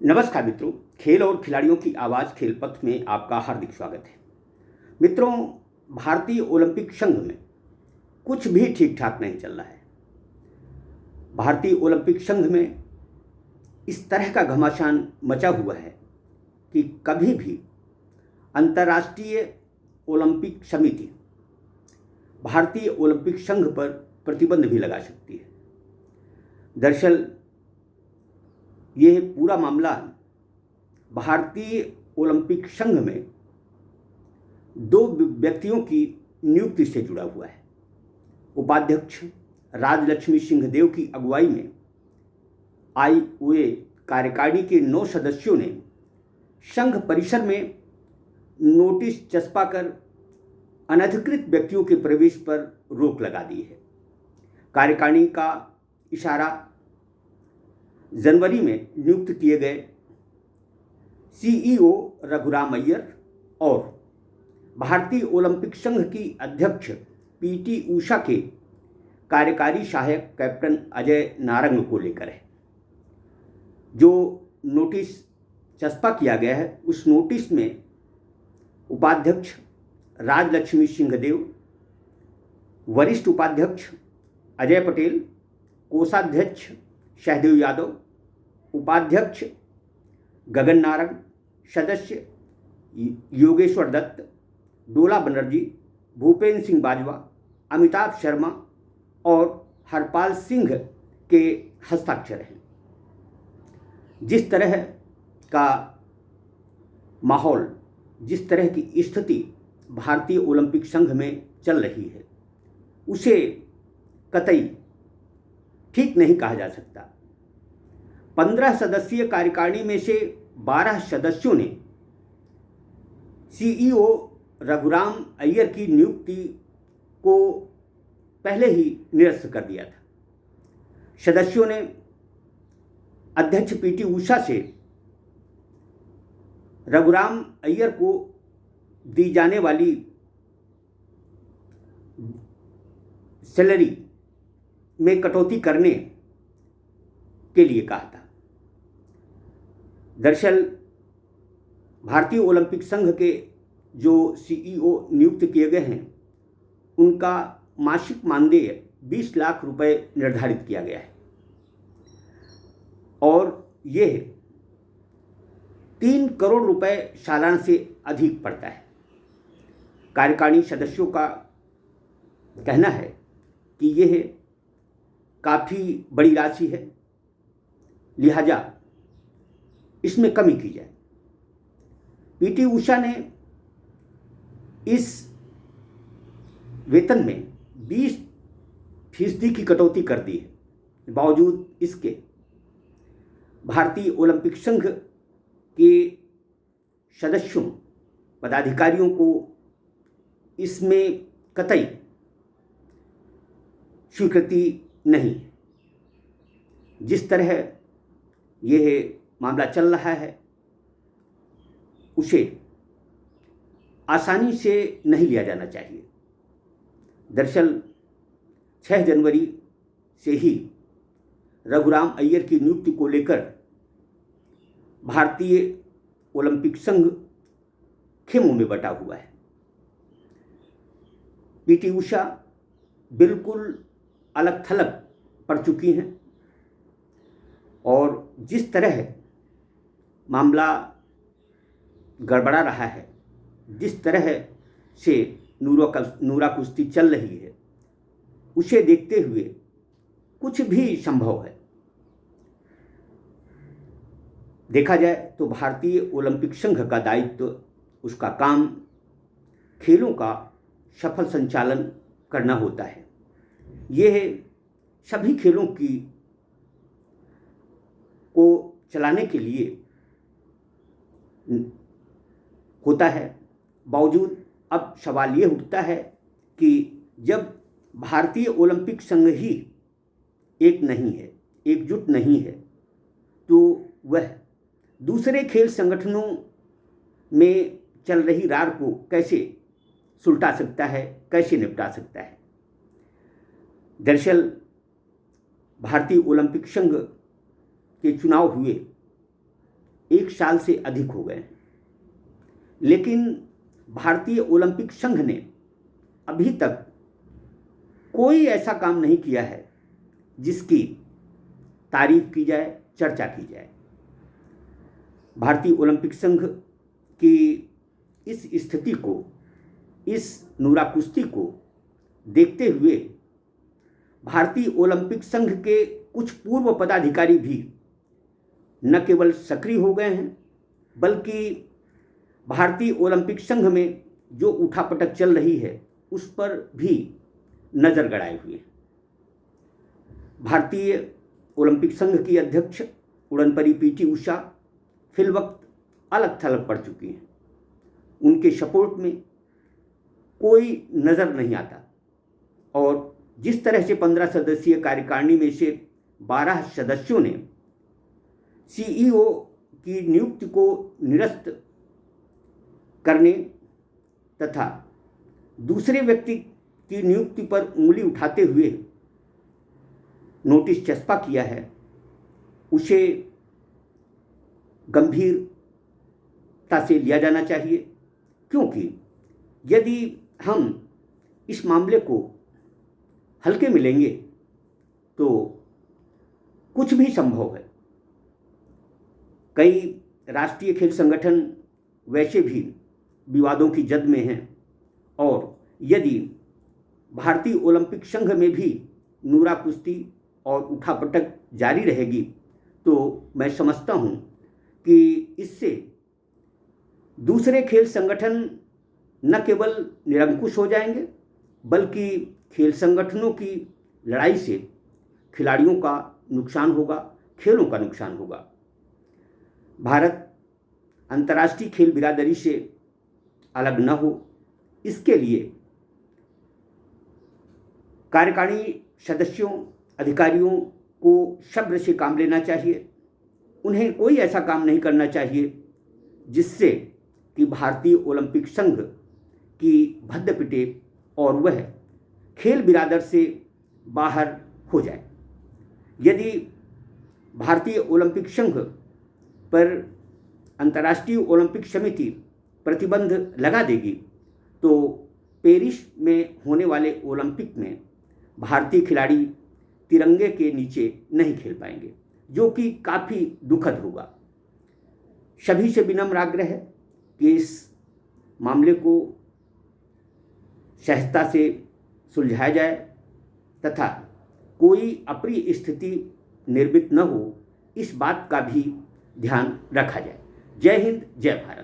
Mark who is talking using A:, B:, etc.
A: नमस्कार मित्रों, खेल और खिलाड़ियों की आवाज़ खेल पथ में आपका हार्दिक स्वागत है। मित्रों, भारतीय ओलंपिक संघ में कुछ भी ठीक ठाक नहीं चल रहा है। भारतीय ओलंपिक संघ में इस तरह का घमासान मचा हुआ है कि कभी भी अंतर्राष्ट्रीय ओलंपिक समिति भारतीय ओलंपिक संघ पर प्रतिबंध भी लगा सकती है। दरअसल यह पूरा मामला भारतीय ओलंपिक संघ में दो व्यक्तियों की नियुक्ति से जुड़ा हुआ है। उपाध्यक्ष राजलक्ष्मी सिंहदेव की अगुवाई में आईओए कार्यकारिणी के 9 सदस्यों ने संघ परिसर में नोटिस चस्पा कर अनधिकृत व्यक्तियों के प्रवेश पर रोक लगा दी है। कार्यकारिणी का इशारा जनवरी में नियुक्त किए गए सीईओ रघुराम अय्यर और भारतीय ओलंपिक संघ की अध्यक्ष पीटी उषा के कार्यकारी सहायक कैप्टन अजय नारंग को लेकर है। जो नोटिस चस्पा किया गया है उस नोटिस में उपाध्यक्ष राजलक्ष्मी सिंहदेव, वरिष्ठ उपाध्यक्ष अजय पटेल, कोषाध्यक्ष सहदेव यादव, उपाध्यक्ष गगन नारंग, सदस्य योगेश्वर दत्त, डोला बनर्जी, भूपेंद्र सिंह बाजवा, अमिताभ शर्मा और हरपाल सिंह के हस्ताक्षर हैं। जिस तरह का माहौल, जिस तरह की स्थिति भारतीय ओलंपिक संघ में चल रही है उसे कतई ठीक नहीं कहा जा सकता। 15 सदस्यीय कार्यकारिणी में से 12 सदस्यों ने सीईओ रघुराम अय्यर की नियुक्ति को पहले ही निरस्त कर दिया था। सदस्यों ने अध्यक्ष पीटी उषा से रघुराम अय्यर को दी जाने वाली सैलरी में कटौती करने के लिए कहा था। दरअसल भारतीय ओलंपिक संघ के जो सीईओ नियुक्त किए गए हैं उनका मासिक मानदेय 20 लाख रुपए निर्धारित किया गया है और यह 3 करोड़ रुपए सालाना से अधिक पड़ता है। कार्यकारिणी सदस्यों का कहना है कि यह काफ़ी बड़ी राशि है, लिहाजा इसमें कमी की जाए। पीटी उषा ने इस वेतन में 20% की कटौती कर दी है। बावजूद इसके भारतीय ओलंपिक संघ के सदस्यों, पदाधिकारियों को इसमें कतई स्वीकृति नहीं। जिस तरह यह मामला चल रहा है उसे आसानी से नहीं लिया जाना चाहिए। दरअसल 6 जनवरी से ही रघुराम अय्यर की नियुक्ति को लेकर भारतीय ओलंपिक संघ खेमों में बटा हुआ है। पीटी उषा बिल्कुल अलग थलग पड़ चुकी हैं और जिस तरह मामला गड़बड़ा रहा है, जिस तरह से नूरा कुश्ती चल रही है, उसे देखते हुए कुछ भी संभव है। देखा जाए तो भारतीय ओलंपिक संघ का दायित्व, उसका काम खेलों का सफल संचालन करना होता है। यह सभी खेलों को चलाने के लिए होता है। बावजूद अब सवाल ये उठता है कि जब भारतीय ओलंपिक संघ ही एक नहीं है, एकजुट नहीं है, तो वह दूसरे खेल संगठनों में चल रही रार को कैसे सुलटा सकता है, कैसे निपटा सकता है। दरअसल भारतीय ओलंपिक संघ के चुनाव हुए 1 साल से अधिक हो गए हैं, लेकिन भारतीय ओलंपिक संघ ने अभी तक कोई ऐसा काम नहीं किया है जिसकी तारीफ की जाए, चर्चा की जाए। भारतीय ओलंपिक संघ की इस स्थिति को, इस नूरा कुश्ती को देखते हुए भारतीय ओलंपिक संघ के कुछ पूर्व पदाधिकारी भी न केवल सक्रिय हो गए हैं, बल्कि भारतीय ओलंपिक संघ में जो उठापटक चल रही है उस पर भी नज़र गड़ाए हुए हैं। भारतीय ओलंपिक संघ की अध्यक्ष उड़नपरी पीटी उषा फिलवक्त अलग थलग पड़ चुकी हैं। उनके सपोर्ट में कोई नज़र नहीं आता और जिस तरह से 15 सदस्यीय कार्यकारिणी में से 12 सदस्यों ने सीईओ की नियुक्ति को निरस्त करने तथा दूसरे व्यक्ति की नियुक्ति पर उंगली उठाते हुए नोटिस चस्पा किया है, उसे गंभीरता से लिया जाना चाहिए, क्योंकि यदि हम इस मामले को हल्के में लेंगे तो कुछ भी संभव है। कई राष्ट्रीय खेल संगठन वैसे भी विवादों की जद में हैं और यदि भारतीय ओलंपिक संघ में भी नूरा कुश्ती और उठापटक जारी रहेगी तो मैं समझता हूं कि इससे दूसरे खेल संगठन न केवल निरंकुश हो जाएंगे, बल्कि खेल संगठनों की लड़ाई से खिलाड़ियों का नुकसान होगा, खेलों का नुकसान होगा। भारत अंतर्राष्ट्रीय खेल बिरादरी से अलग न हो, इसके लिए कार्यकारिणी सदस्यों, अधिकारियों को सब्र से काम लेना चाहिए। उन्हें कोई ऐसा काम नहीं करना चाहिए जिससे कि भारतीय ओलंपिक संघ की भद्द पिटे और वह खेल बिरादर से बाहर हो जाए। यदि भारतीय ओलंपिक संघ पर अंतर्राष्ट्रीय ओलंपिक समिति प्रतिबंध लगा देगी तो पेरिस में होने वाले ओलंपिक में भारतीय खिलाड़ी तिरंगे के नीचे नहीं खेल पाएंगे, जो कि काफ़ी दुखद होगा। सभी से विनम्र आग्रह है कि इस मामले को सहजता से सुलझाया जाए तथा कोई अप्रिय स्थिति निर्मित न हो, इस बात का भी ध्यान रखा जाए। जय हिंद, जय भारत।